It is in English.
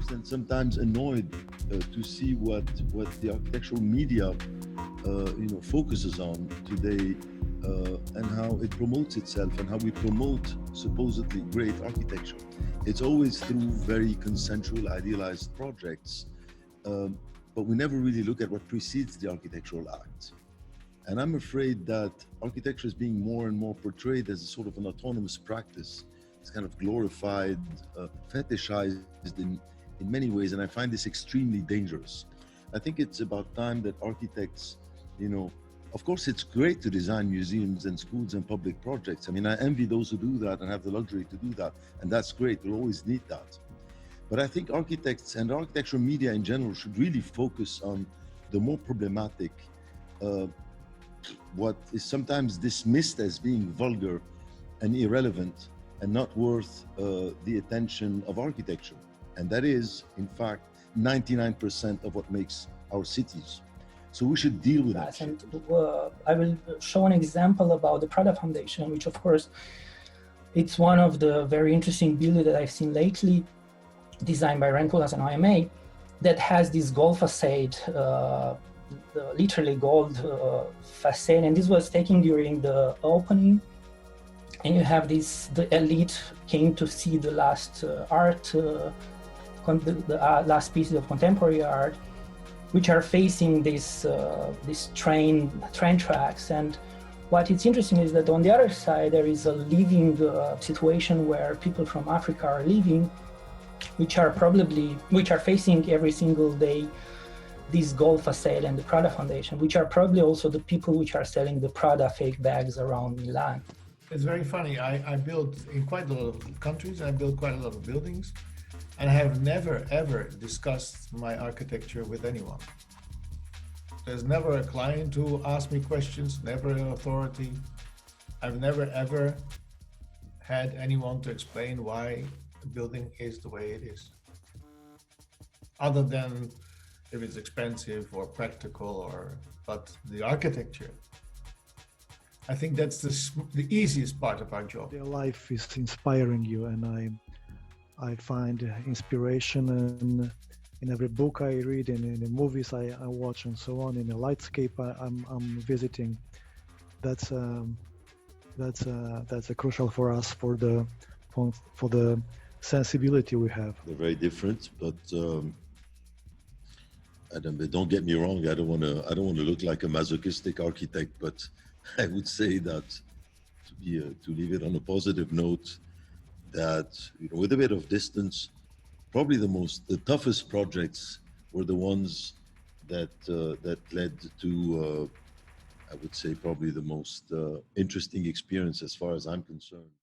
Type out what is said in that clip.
surprised and sometimes annoyed to see what the architectural media focuses on today, and how it promotes itself and how we promote supposedly great architecture. It's always through very consensual, idealized projects, but we never really look at what precedes the architectural act. And I'm afraid that architecture is being more and more portrayed as a sort of an autonomous practice. It's kind of glorified, fetishized in many ways, and I find this extremely dangerous. I think it's about time that architects, of course it's great to design museums and schools and public projects. I mean, I envy those who do that and have the luxury to do that, and that's great, we'll always need that. But I think architects and architectural media in general should really focus on the more problematic, what is sometimes dismissed as being vulgar and irrelevant and not worth the attention of architecture. And that is, in fact, 99% of what makes our cities. So we should deal with that. And I will show an example about the Prada Foundation, which of course, it's one of the very interesting buildings that I've seen lately, designed by Renpool as an IMA, that has this gold facade, literally gold facade. And this was taken during the opening. And you have the elite came to see the last art, the last pieces of contemporary art, which are facing this train tracks. And what is interesting is that on the other side, there is a living situation where people from Africa are living, which are facing every single day this gold facade and the Prada Foundation, which are probably also the people which are selling the Prada fake bags around Milan. It's very funny. I built in quite a lot of countries. I built quite a lot of buildings, and I have never ever discussed my architecture with anyone. There's never a client who asks me questions, never an authority. I've never ever had anyone to explain why a building is the way it is, other than if it's expensive or practical, but the architecture, I think that's the easiest part of our job. Their life is inspiring you, and I find inspiration in every book I read, and in the movies I watch, and so on. In the lightscape I'm visiting, that's crucial for us for the sensibility we have. They're very different, but don't get me wrong. I don't want to look like a masochistic architect, but I would say that to leave it on a positive note, that with a bit of distance, probably the toughest projects were the ones that led to I would say probably the most interesting experience as far as I'm concerned.